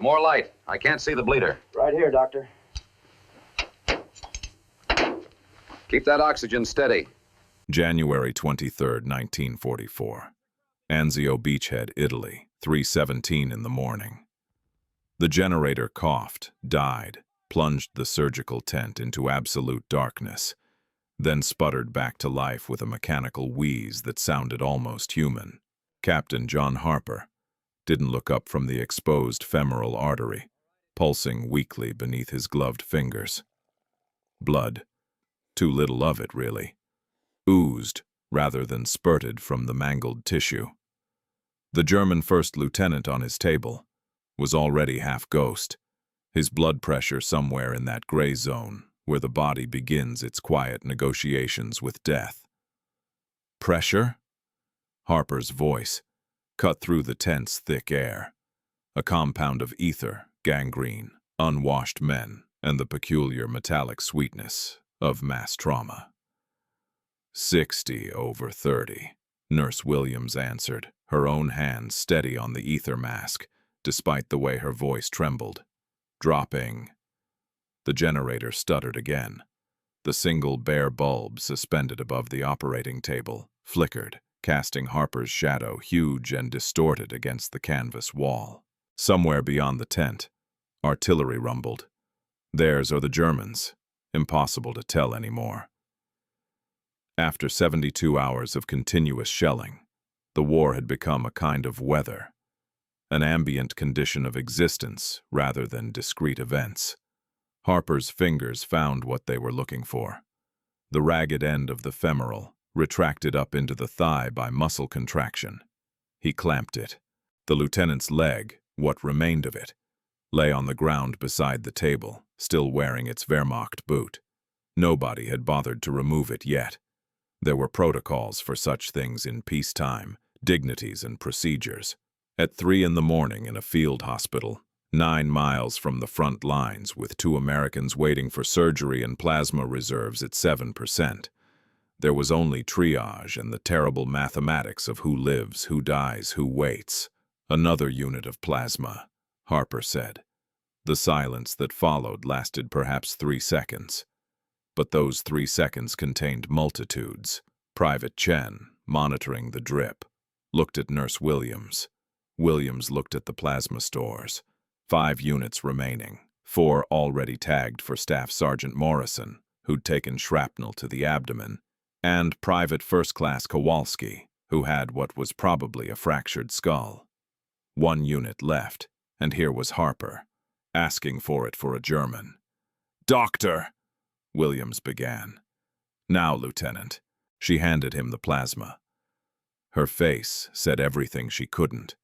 More light. I can't see the bleeder. Right here, Doctor. Keep that oxygen steady. January 23rd, 1944. Anzio Beachhead, Italy, 3:17 in the morning. The generator coughed, died, plunged the surgical tent into absolute darkness, then sputtered back to life with a mechanical wheeze that sounded almost human. Captain John Harper didn't look up from the exposed femoral artery, pulsing weakly beneath his gloved fingers. Blood, too little of it, really, oozed rather than spurted from the mangled tissue. The German first lieutenant on his table was already half ghost, his blood pressure somewhere in that gray zone where the body begins its quiet negotiations with death. Pressure? Harper's voice cut through the tense, thick air, a compound of ether, gangrene, unwashed men, and the peculiar metallic sweetness of mass trauma. 60/30, Nurse Williams answered, her own hand steady on the ether mask, despite the way her voice trembled. Dropping. The generator stuttered again. The single bare bulb suspended above the operating table flickered, casting Harper's shadow huge and distorted against the canvas wall. Somewhere beyond the tent, artillery rumbled. Theirs or the Germans. Impossible to tell anymore. After 72 hours of continuous shelling, the war had become a kind of weather, an ambient condition of existence rather than discrete events. Harper's fingers found what they were looking for. The ragged end of the femoral, retracted up into the thigh by muscle contraction. He clamped it. The lieutenant's leg, what remained of it, lay on the ground beside the table, still wearing its Wehrmacht boot. Nobody had bothered to remove it yet. There were protocols for such things in peacetime, dignities and procedures. At 3 in the morning in a field hospital, 9 miles from the front lines, with 2 Americans waiting for surgery and plasma reserves at 7%. There was only triage and the terrible mathematics of who lives, who dies, who waits. Another unit of plasma, Harper said. The silence that followed lasted perhaps 3 seconds. But those 3 seconds contained multitudes. Private Chen, monitoring the drip, looked at Nurse Williams. Williams looked at the plasma stores. 5 units remaining, 4 already tagged for Staff Sergeant Morrison, who'd taken shrapnel to the abdomen, and Private First Class Kowalski, who had what was probably a fractured skull. 1 unit left, and here was Harper, asking for it for a German. "Doctor," Williams began. "Now, Lieutenant." She handed him the plasma. Her face said everything she couldn't.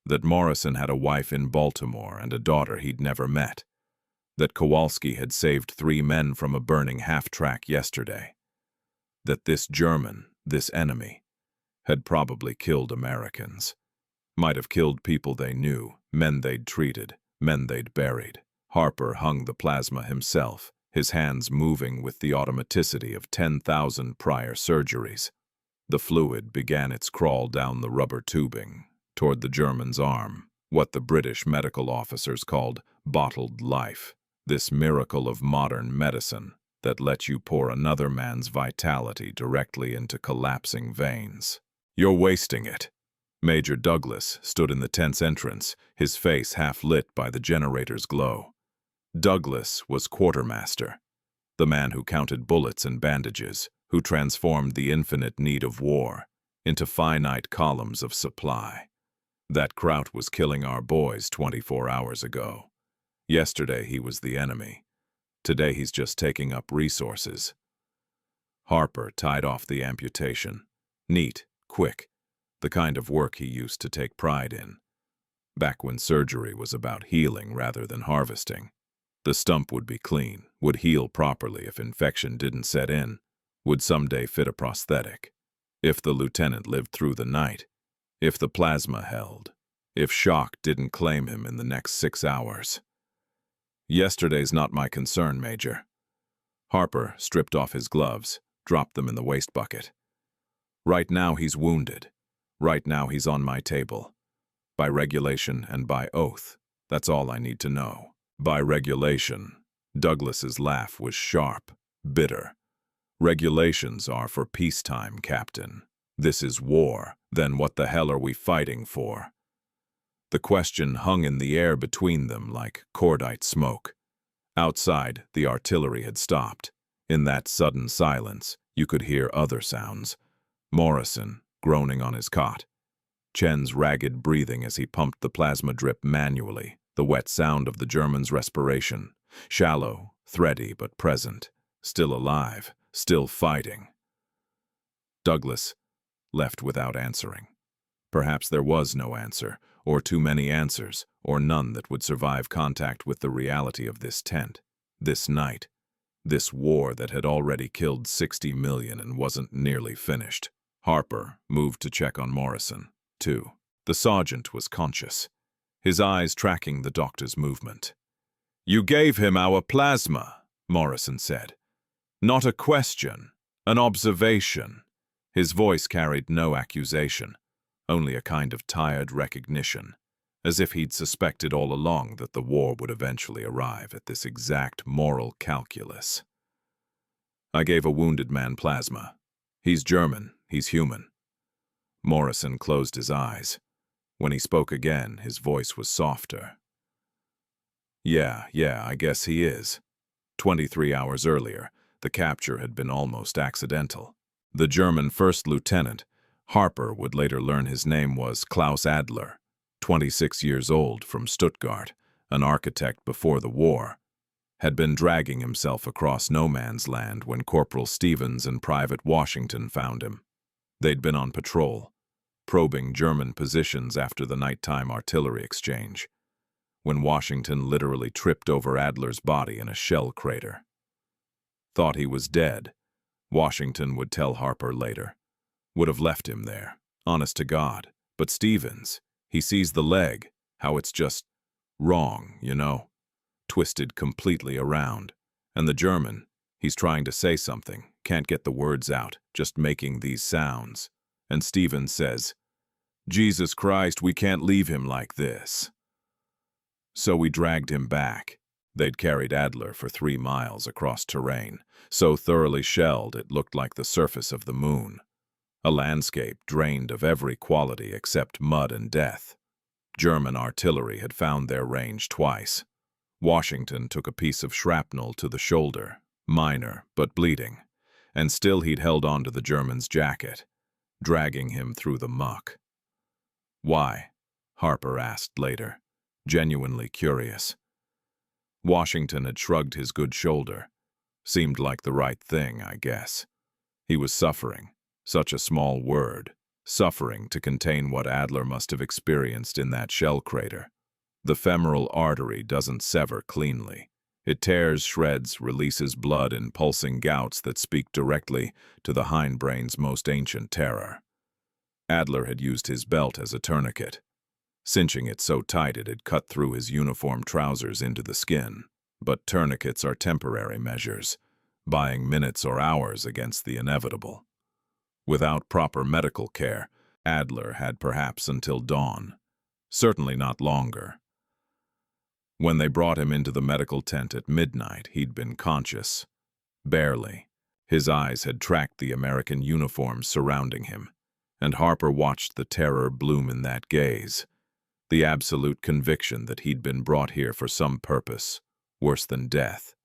That Morrison had a wife in Baltimore and a daughter he'd never met. That Kowalski had saved 3 men from a burning half-track yesterday. That this German, this enemy, had probably killed Americans. Might have killed people they knew, men they'd treated, men they'd buried. Harper hung the plasma himself, his hands moving with the automaticity of 10,000 prior surgeries. The fluid began its crawl down the rubber tubing, toward the German's arm, what the British medical officers called bottled life, this miracle of modern medicine that lets you pour another man's vitality directly into collapsing veins. "You're wasting it." Major Douglas stood in the tent's entrance, his face half lit by the generator's glow. Douglas was quartermaster, the man who counted bullets and bandages, who transformed the infinite need of war into finite columns of supply. That Kraut was killing our boys 24 hours ago. Yesterday he was the enemy. Today he's just taking up resources. Harper tied off the amputation. Neat, quick, the kind of work he used to take pride in. Back when surgery was about healing rather than harvesting. The stump would be clean, would heal properly if infection didn't set in, would someday fit a prosthetic. If the lieutenant lived through the night, if the plasma held, if shock didn't claim him in the next 6 hours. "Yesterday's not my concern, Major." Harper stripped off his gloves, dropped them in the waste bucket. "Right now he's wounded. Right now he's on my table. By regulation and by oath, That's all I need to know. By regulation. Douglas's laugh was sharp, bitter. Regulations are for peacetime, Captain. This is war. Then what the hell are we fighting for? The question hung in the air between them like cordite smoke. Outside, the artillery had stopped. In that sudden silence, you could hear other sounds. Morrison, groaning on his cot. Chen's ragged breathing as he pumped the plasma drip manually, the wet sound of the German's respiration. Shallow, thready, but present. Still alive, still fighting. Douglas left without answering. Perhaps there was no answer, or too many answers, or none that would survive contact with the reality of this tent, this night, this war that had already killed 60 million and wasn't nearly finished. Harper moved to check on Morrison, too. The sergeant was conscious, his eyes tracking the doctor's movement. "You gave him our plasma," Morrison said. "Not a question, an observation." His voice carried no accusation, only a kind of tired recognition, as if he'd suspected all along that the war would eventually arrive at this exact moral calculus. "I gave a wounded man plasma. He's German, he's human." Morrison closed his eyes. When he spoke again, his voice was softer. Yeah, I guess he is." 23 hours earlier, the capture had been almost accidental. The German first lieutenant, Harper would later learn his name was Klaus Adler, 26 years old, from Stuttgart, an architect before the war, had been dragging himself across no man's land when Corporal Stevens and Private Washington found him. They'd been on patrol, probing German positions after the nighttime artillery exchange, when Washington literally tripped over Adler's body in a shell crater. Thought he was dead, Washington would tell Harper later. Would have left him there, honest to God. But Stevens, he sees the leg, how it's just wrong, twisted completely around. And the German, he's trying to say something, can't get the words out, just making these sounds. And Stevens says, "Jesus Christ, we can't leave him like this." So we dragged him back. They'd carried Adler for 3 miles across terrain, so thoroughly shelled it looked like the surface of the moon. A landscape drained of every quality except mud and death. German artillery had found their range twice. Washington took a piece of shrapnel to the shoulder, minor but bleeding, and still he'd held on to the German's jacket, dragging him through the muck. "Why?" Harper asked later, genuinely curious. Washington had shrugged his good shoulder. Seemed like the right thing, I guess. He was suffering. Such a small word. Suffering to contain what Adler must have experienced in that shell crater. The femoral artery doesn't sever cleanly. It tears, shreds, releases blood in pulsing gouts that speak directly to the hindbrain's most ancient terror. Adler had used his belt as a tourniquet, cinching it so tight it had cut through his uniform trousers into the skin. But tourniquets are temporary measures, buying minutes or hours against the inevitable. Without proper medical care, Adler had perhaps until dawn, certainly not longer. When they brought him into the medical tent at midnight, he'd been conscious. Barely. His eyes had tracked the American uniforms surrounding him, and Harper watched the terror bloom in that gaze, the absolute conviction that he'd been brought here for some purpose, worse than death.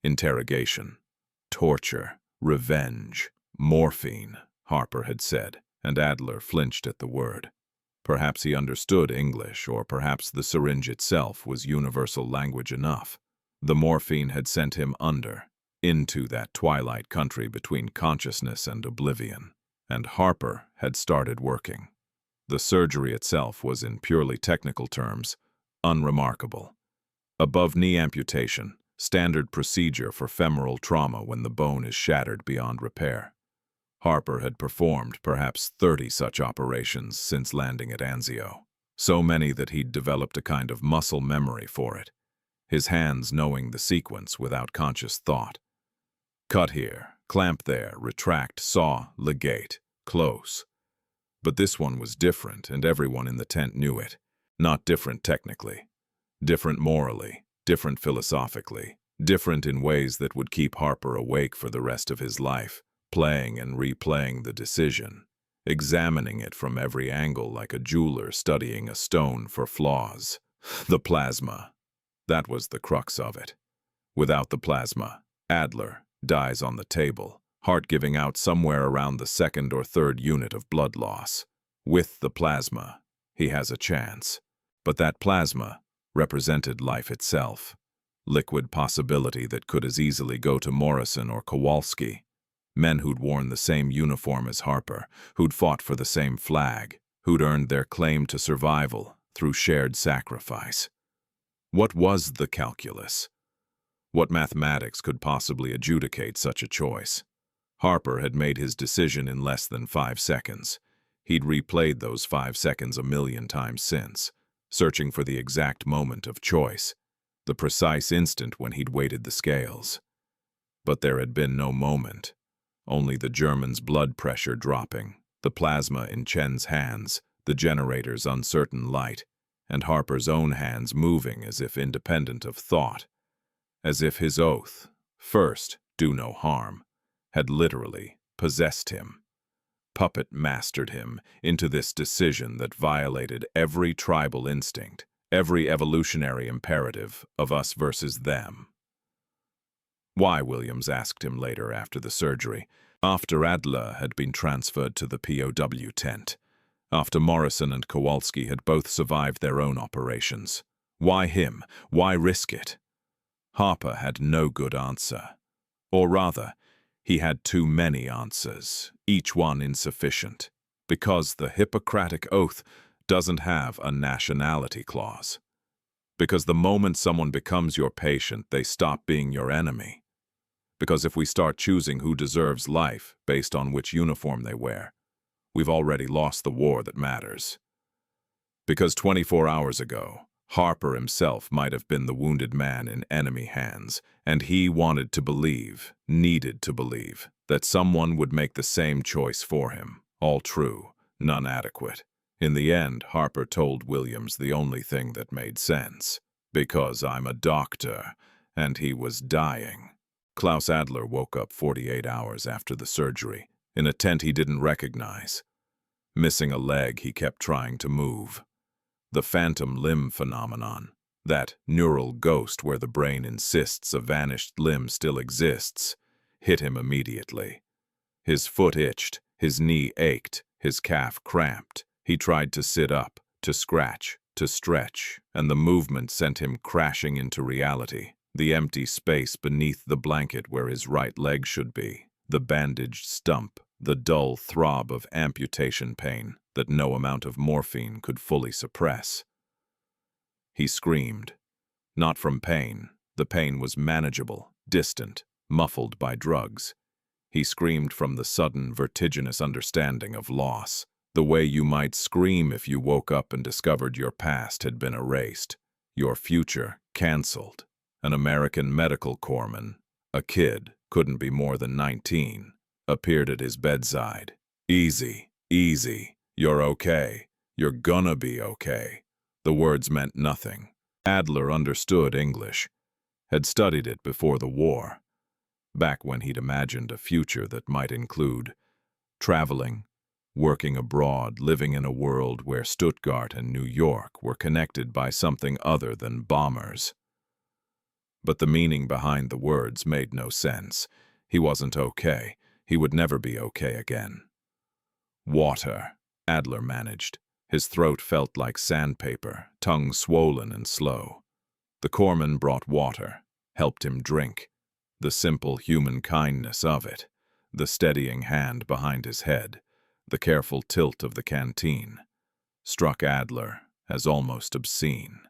Interrogation, torture, revenge, morphine, Harper had said, and Adler flinched at the word. Perhaps he understood English, or perhaps the syringe itself was universal language enough. The morphine had sent him into that twilight country between consciousness and oblivion, and Harper had started working. The surgery itself was, in purely technical terms, unremarkable. Above-knee amputation, standard procedure for femoral trauma when the bone is shattered beyond repair. Harper had performed perhaps 30 such operations since landing at Anzio, so many that he'd developed a kind of muscle memory for it, his hands knowing the sequence without conscious thought. Cut here, clamp there, retract, saw, ligate, close. But this one was different, and everyone in the tent knew it. Not different technically. Different morally, different philosophically, different in ways that would keep Harper awake for the rest of his life, playing and replaying the decision, examining it from every angle like a jeweler studying a stone for flaws. The plasma. That was the crux of it. Without the plasma, Adler dies on the table, heart giving out somewhere around the second or third unit of blood loss. With the plasma, he has a chance. But that plasma represented life itself, liquid possibility that could as easily go to Morrison or Kowalski, men who'd worn the same uniform as Harper, who'd fought for the same flag, who'd earned their claim to survival through shared sacrifice. What was the calculus? What mathematics could possibly adjudicate such a choice? Harper had made his decision in less than 5 seconds. He'd replayed those 5 seconds a million times since, searching for the exact moment of choice, the precise instant when he'd weighted the scales. But there had been no moment, only the German's blood pressure dropping, the plasma in Chen's hands, the generator's uncertain light, and Harper's own hands moving as if independent of thought, as if his oath, first, do no harm, had literally possessed him, puppet-mastered him into this decision that violated every tribal instinct, every evolutionary imperative of us versus them. Why, Williams asked him later after the surgery, after Adler had been transferred to the POW tent, after Morrison and Kowalski had both survived their own operations. Why him? Why risk it? Harper had no good answer. Or rather, he had too many answers, each one insufficient, because the Hippocratic Oath doesn't have a nationality clause. Because the moment someone becomes your patient, they stop being your enemy. Because if we start choosing who deserves life based on which uniform they wear, we've already lost the war that matters. Because 24 hours ago, Harper himself might have been the wounded man in enemy hands, and he wanted to believe, needed to believe, that someone would make the same choice for him. All true, none adequate. In the end, Harper told Williams the only thing that made sense. Because I'm a doctor, and he was dying. Klaus Adler woke up 48 hours after the surgery, in a tent he didn't recognize. Missing a leg he kept trying to move. The phantom limb phenomenon, that neural ghost where the brain insists a vanished limb still exists, hit him immediately. His foot itched, his knee ached, his calf cramped. He tried to sit up, to scratch, to stretch, and the movement sent him crashing into reality. The empty space beneath the blanket where his right leg should be, the bandaged stump, the dull throb of amputation pain that no amount of morphine could fully suppress. He screamed. Not from pain. The pain was manageable, distant, muffled by drugs. He screamed from the sudden, vertiginous understanding of loss, the way you might scream if you woke up and discovered your past had been erased, your future canceled. An American medical corpsman, a kid, couldn't be more than 19, appeared at his bedside. Easy, easy, you're okay, you're gonna be okay. The words meant nothing. Adler understood English, had studied it before the war, back when he'd imagined a future that might include traveling, working abroad, living in a world where Stuttgart and New York were connected by something other than bombers. But the meaning behind the words made no sense. He wasn't okay. He would never be okay again. Water, Adler managed. His throat felt like sandpaper, tongue swollen and slow. The corpsman brought water, helped him drink. The simple human kindness of it, the steadying hand behind his head, the careful tilt of the canteen, struck Adler as almost obscene.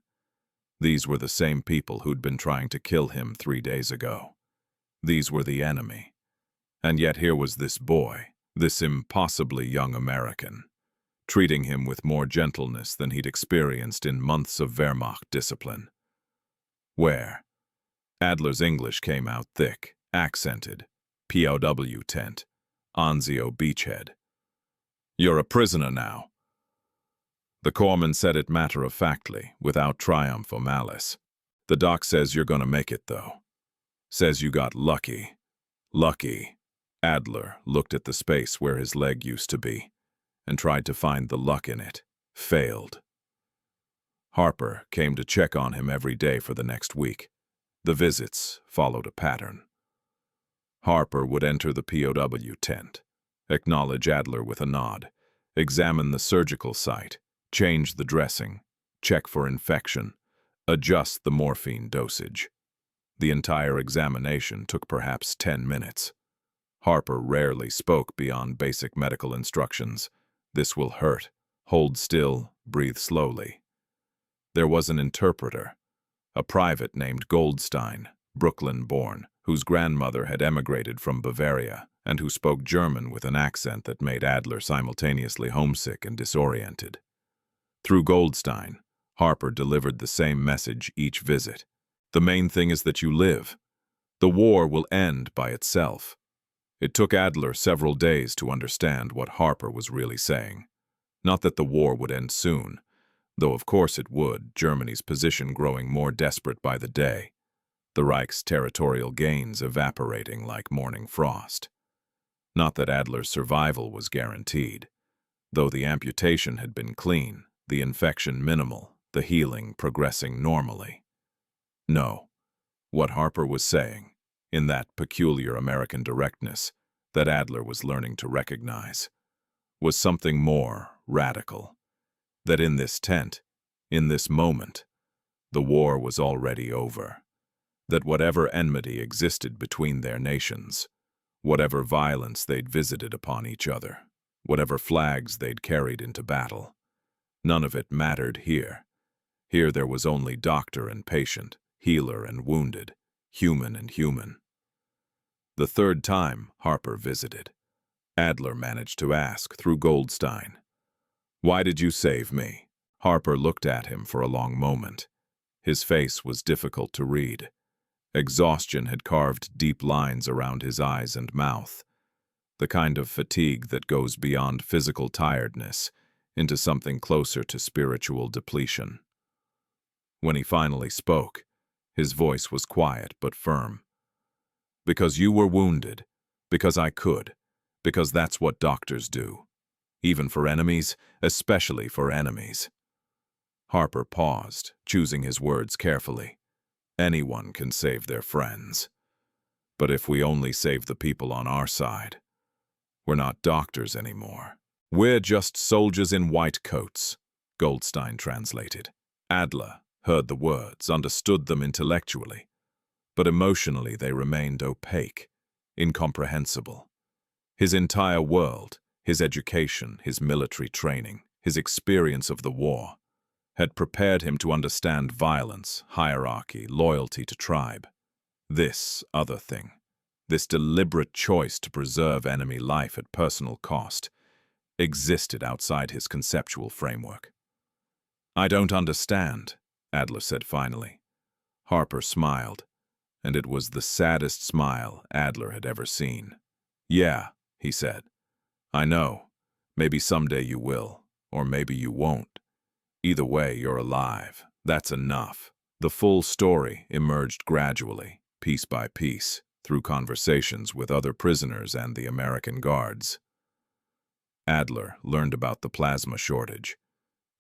These were the same people who'd been trying to kill him 3 days ago. These were the enemy. And yet here was this boy, this impossibly young American, treating him with more gentleness than he'd experienced in months of Wehrmacht discipline. Where? Adler's English came out thick, accented. POW tent. Anzio beachhead. You're a prisoner now. The corpsman said it matter-of-factly, without triumph or malice. The doc says you're gonna make it, though. Says you got lucky. Lucky. Adler looked at the space where his leg used to be and tried to find the luck in it. Failed. Harper came to check on him every day for the next week. The visits followed a pattern. Harper would enter the POW tent, acknowledge Adler with a nod, examine the surgical site, change the dressing, check for infection, adjust the morphine dosage. The entire examination took perhaps 10 minutes. Harper rarely spoke beyond basic medical instructions. This will hurt. Hold still, breathe slowly. There was an interpreter, a private named Goldstein, Brooklyn-born, whose grandmother had emigrated from Bavaria and who spoke German with an accent that made Adler simultaneously homesick and disoriented. Through Goldstein, Harper delivered the same message each visit. The main thing is that you live. The war will end by itself. It took Adler several days to understand what Harper was really saying. Not that the war would end soon, though of course it would, Germany's position growing more desperate by the day, the Reich's territorial gains evaporating like morning frost. Not that Adler's survival was guaranteed. Though the amputation had been clean, the infection minimal, the healing progressing normally. No, what Harper was saying, in that peculiar American directness that Adler was learning to recognize, was something more radical. That in this tent, in this moment, the war was already over. That whatever enmity existed between their nations, whatever violence they'd visited upon each other, whatever flags they'd carried into battle, none of it mattered here. Here there was only doctor and patient, healer and wounded, human and human. The third time Harper visited, Adler managed to ask through Goldstein, "Why did you save me?" Harper looked at him for a long moment. His face was difficult to read. Exhaustion had carved deep lines around his eyes and mouth, the kind of fatigue that goes beyond physical tiredness into something closer to spiritual depletion. When he finally spoke, his voice was quiet but firm. "Because you were wounded, because I could, because that's what doctors do. Even for enemies, especially for enemies." Harper paused, choosing his words carefully. Anyone can save their friends. But if we only save the people on our side, we're not doctors anymore. We're just soldiers in white coats, Goldstein translated. Adler heard the words, understood them intellectually, but emotionally they remained opaque, incomprehensible. His entire world, his education, his military training, his experience of the war, had prepared him to understand violence, hierarchy, loyalty to tribe. This other thing, this deliberate choice to preserve enemy life at personal cost, existed outside his conceptual framework. "I don't understand," Adler said finally. Harper smiled, and it was the saddest smile Adler had ever seen. "Yeah," he said. "I know. Maybe someday you will, or maybe you won't. Either way, you're alive. That's enough." The full story emerged gradually, piece by piece, through conversations with other prisoners and the American guards. Adler learned about the plasma shortage,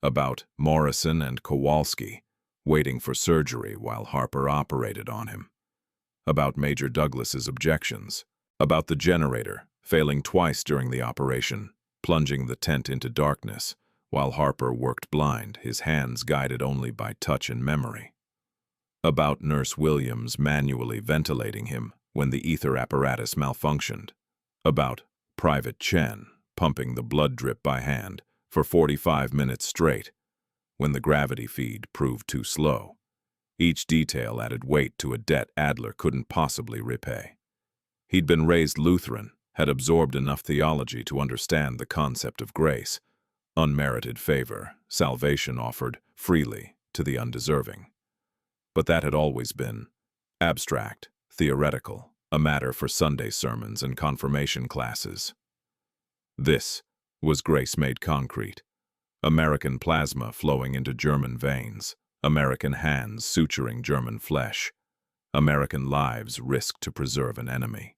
about Morrison and Kowalski waiting for surgery while Harper operated on him, about Major Douglas's objections, about the generator failing twice during the operation, plunging the tent into darkness, while Harper worked blind, his hands guided only by touch and memory. About Nurse Williams manually ventilating him when the ether apparatus malfunctioned. About Private Chen pumping the blood drip by hand for 45 minutes straight when the gravity feed proved too slow. Each detail added weight to a debt Adler couldn't possibly repay. He'd been raised Lutheran, had absorbed enough theology to understand the concept of grace, unmerited favor, salvation offered freely to the undeserving. But that had always been abstract, theoretical, a matter for Sunday sermons and confirmation classes. This was grace made concrete, American plasma flowing into German veins, American hands suturing German flesh, American lives risked to preserve an enemy.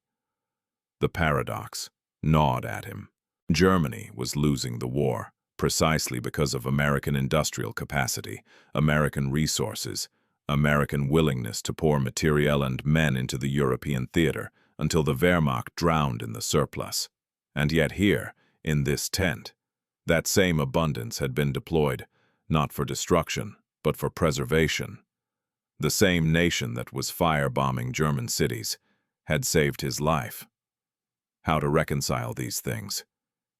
The paradox gnawed at him. Germany was losing the war, precisely because of American industrial capacity, American resources, American willingness to pour materiel and men into the European theater until the Wehrmacht drowned in the surplus. And yet here, in this tent, that same abundance had been deployed, not for destruction, but for preservation. The same nation that was firebombing German cities had saved his life. How to reconcile these things?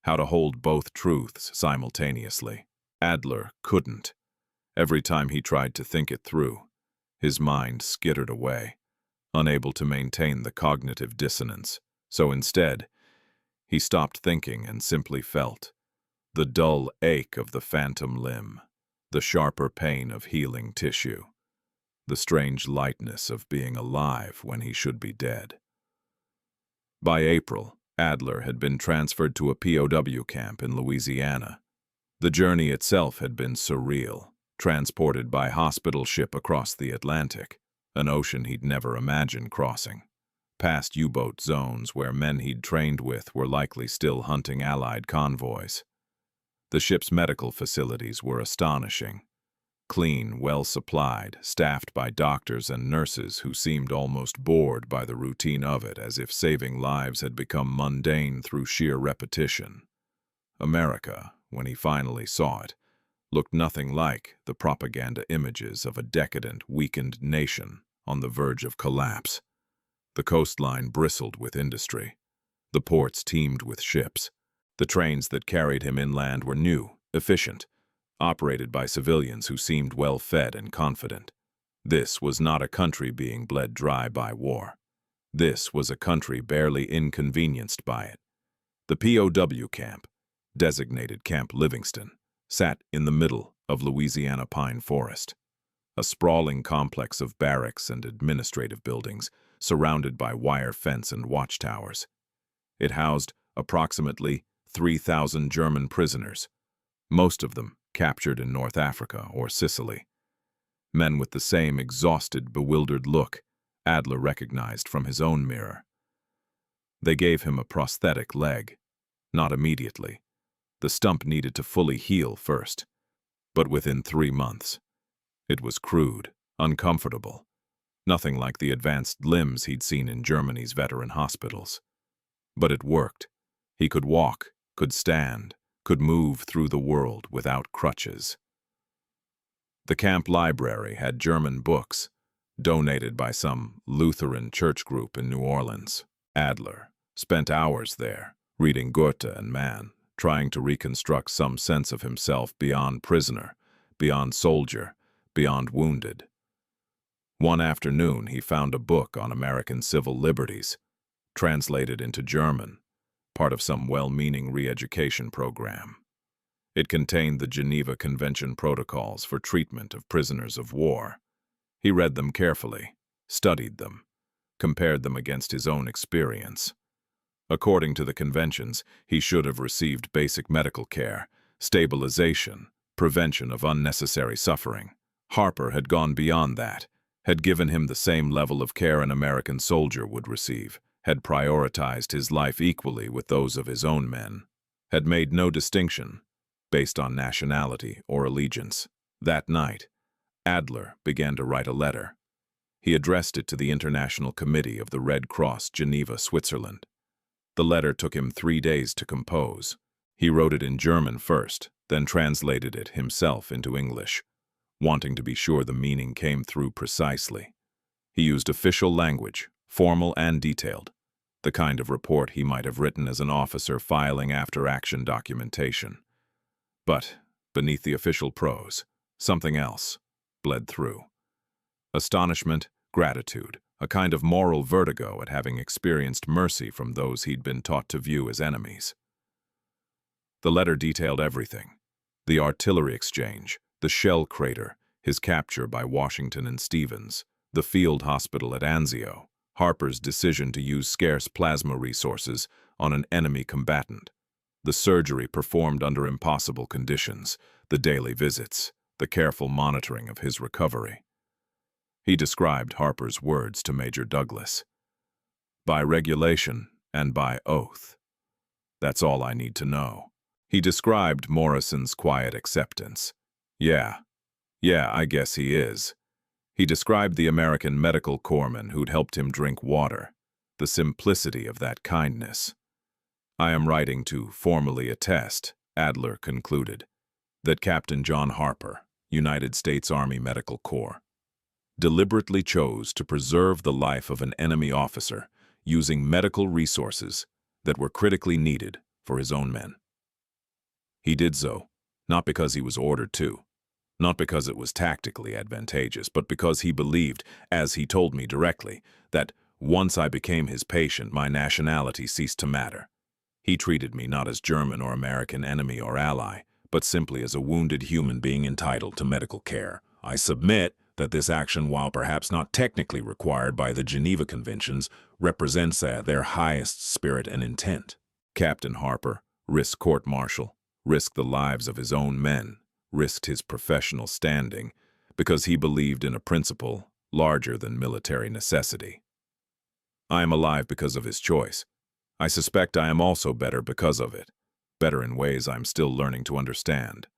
How to hold both truths simultaneously? Adler couldn't. Every time he tried to think it through, his mind skittered away, unable to maintain the cognitive dissonance. So instead, he stopped thinking and simply felt. The dull ache of the phantom limb, the sharper pain of healing tissue, the strange lightness of being alive when he should be dead. By April, Adler had been transferred to a POW camp in Louisiana. The journey itself had been surreal, transported by hospital ship across the Atlantic, an ocean he'd never imagined crossing, past U-boat zones where men he'd trained with were likely still hunting Allied convoys. The ship's medical facilities were astonishing. Clean, well-supplied, staffed by doctors and nurses who seemed almost bored by the routine of it, as if saving lives had become mundane through sheer repetition. America, when he finally saw it, looked nothing like the propaganda images of a decadent, weakened nation on the verge of collapse. The coastline bristled with industry. The ports teemed with ships. The trains that carried him inland were new, efficient, operated by civilians who seemed well-fed and confident. This was not a country being bled dry by war. This was a country barely inconvenienced by it. The POW camp, designated Camp Livingston, sat in the middle of Louisiana pine forest, a sprawling complex of barracks and administrative buildings surrounded by wire fence and watchtowers. It housed approximately 3,000 German prisoners, most of them captured in North Africa or Sicily. Men with the same exhausted, bewildered look Adler recognized from his own mirror. They gave him a prosthetic leg. Not immediately. The stump needed to fully heal first. But within 3 months. It was crude, uncomfortable. Nothing like the advanced limbs he'd seen in Germany's veteran hospitals. But it worked. He could walk, could stand, could move through the world without crutches. The camp library had German books, donated by some Lutheran church group in New Orleans. Adler spent hours there, reading Goethe and Mann, trying to reconstruct some sense of himself beyond prisoner, beyond soldier, beyond wounded. One afternoon he found a book on American civil liberties, translated into German, part of some well-meaning re-education program. It contained the Geneva Convention protocols for treatment of prisoners of war. He read them carefully, studied them, compared them against his own experience. According to the conventions, he should have received basic medical care, stabilization, prevention of unnecessary suffering. Harper had gone beyond that, had given him the same level of care an American soldier would receive, had prioritized his life equally with those of his own men, had made no distinction based on nationality or allegiance. That night, Adler began to write a letter. He addressed it to the International Committee of the Red Cross, Geneva, Switzerland. The letter took him 3 days to compose. He wrote it in German first, then translated it himself into English, wanting to be sure the meaning came through precisely. He used official language, formal and detailed, the kind of report he might have written as an officer filing after-action documentation. But, beneath the official prose, something else bled through. Astonishment, gratitude, a kind of moral vertigo at having experienced mercy from those he'd been taught to view as enemies. The letter detailed everything: the artillery exchange, the shell crater, his capture by Washington and Stevens, the field hospital at Anzio, Harper's decision to use scarce plasma resources on an enemy combatant, the surgery performed under impossible conditions, the daily visits, the careful monitoring of his recovery. He described Harper's words to Major Douglas. By regulation and by oath. That's all I need to know. He described Morrison's quiet acceptance. Yeah, I guess he is. He described the American medical corpsman who'd helped him drink water, the simplicity of that kindness. I am writing to formally attest, Adler concluded, that Captain John Harper, United States Army Medical Corps, deliberately chose to preserve the life of an enemy officer using medical resources that were critically needed for his own men. He did so, not because he was ordered to, not because it was tactically advantageous, but because he believed, as he told me directly, that once I became his patient, my nationality ceased to matter. He treated me not as German or American enemy or ally, but simply as a wounded human being entitled to medical care. I submit that this action, while perhaps not technically required by the Geneva Conventions, represents their highest spirit and intent. Captain Harper risked court-martial, risked the lives of his own men, risked his professional standing, because he believed in a principle larger than military necessity. I am alive because of his choice. I suspect I am also better because of it, better in ways I'm still learning to understand.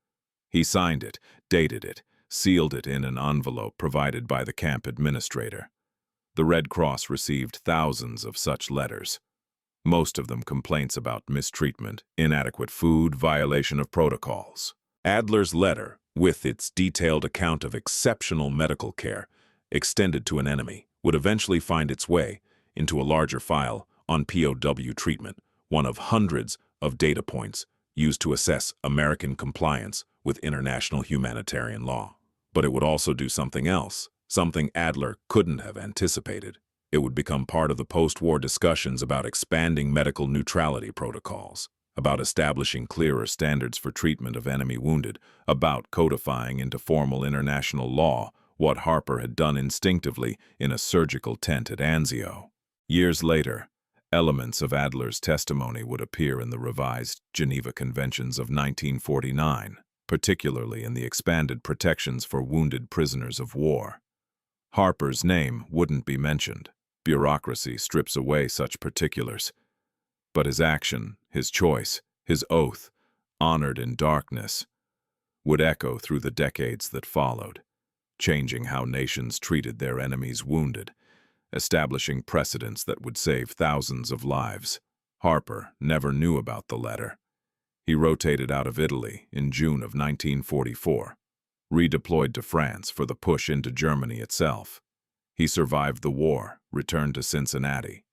He signed it, dated it, sealed it in an envelope provided by the camp administrator. The Red Cross received thousands of such letters, most of them complaints about mistreatment, inadequate food, violation of protocols. Adler's letter, with its detailed account of exceptional medical care extended to an enemy, would eventually find its way into a larger file on POW treatment, one of hundreds of data points used to assess American compliance with international humanitarian law. But it would also do something else, something Adler couldn't have anticipated. It would become part of the post-war discussions about expanding medical neutrality protocols, about establishing clearer standards for treatment of enemy wounded, about codifying into formal international law what Harper had done instinctively in a surgical tent at Anzio. Years later, elements of Adler's testimony would appear in the revised Geneva Conventions of 1949, particularly in the expanded protections for wounded prisoners of war. Harper's name wouldn't be mentioned. Bureaucracy strips away such particulars. But his action, his choice, his oath, honored in darkness, would echo through the decades that followed, changing how nations treated their enemies wounded, establishing precedents that would save thousands of lives. Harper never knew about the letter. He rotated out of Italy in June of 1944, redeployed to France for the push into Germany itself. He survived the war, returned to Cincinnati,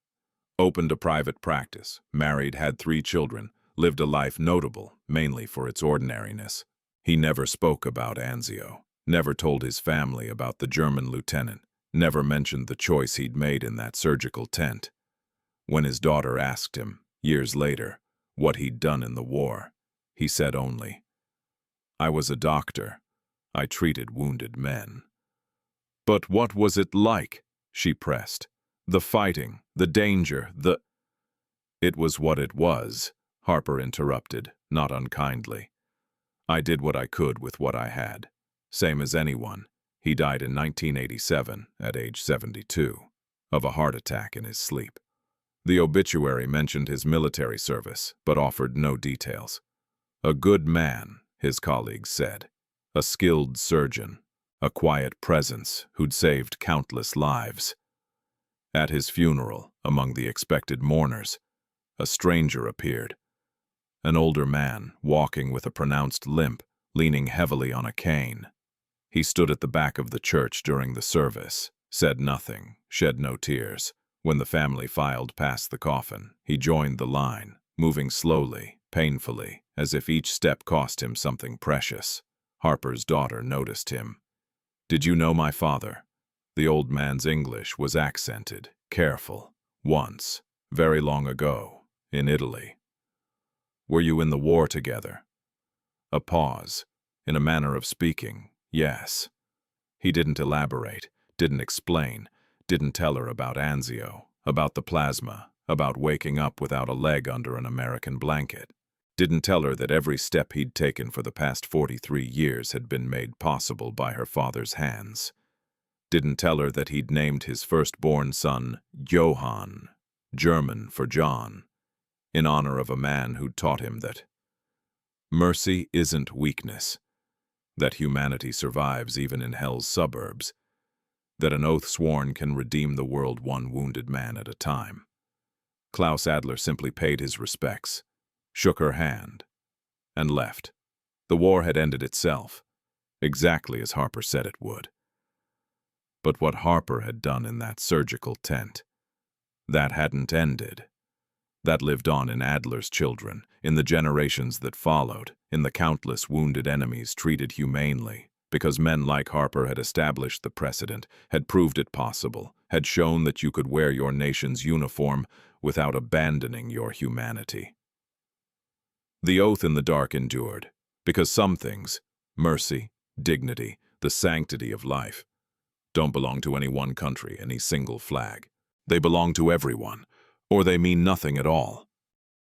opened a private practice, married, had 3 children, lived a life notable mainly for its ordinariness. He never spoke about Anzio, never told his family about the German lieutenant, never mentioned the choice he'd made in that surgical tent. When his daughter asked him, years later, what he'd done in the war, he said only, "I was a doctor. I treated wounded men." "But what was it like?" she pressed. "The fighting, the danger, the—" "It was what it was," Harper interrupted, not unkindly. "I did what I could with what I had. Same as anyone. He died in 1987, at age 72, of a heart attack in his sleep. The obituary mentioned his military service, but offered no details. A good man, his colleagues said. A skilled surgeon. A quiet presence who'd saved countless lives. At his funeral, among the expected mourners, a stranger appeared. An older man, walking with a pronounced limp, leaning heavily on a cane. He stood at the back of the church during the service, said nothing, shed no tears. When the family filed past the coffin, he joined the line, moving slowly, painfully, as if each step cost him something precious. Harper's daughter noticed him. "Did you know my father?" The old man's English was accented, careful. "Once, very long ago, in Italy." "Were you in the war together?" A pause. In a manner of speaking, yes. He didn't elaborate, didn't explain, didn't tell her about Anzio, about the plasma, about waking up without a leg under an American blanket. Didn't tell her that every step he'd taken for the past 43 years had been made possible by her father's hands. Didn't tell her that he'd named his firstborn son Johann, German for John, in honor of a man who'd taught him that mercy isn't weakness, that humanity survives even in hell's suburbs, that an oath sworn can redeem the world one wounded man at a time. Klaus Adler simply paid his respects, shook her hand, and left. The war had ended itself, exactly as Harper said it would. But what Harper had done in that surgical tent, that hadn't ended. That lived on in Adler's children, in the generations that followed, in the countless wounded enemies treated humanely, because men like Harper had established the precedent, had proved it possible, had shown that you could wear your nation's uniform without abandoning your humanity. The oath in the dark endured, because some things, mercy, dignity, the sanctity of life, don't belong to any one country, any single flag. They belong to everyone, or they mean nothing at all.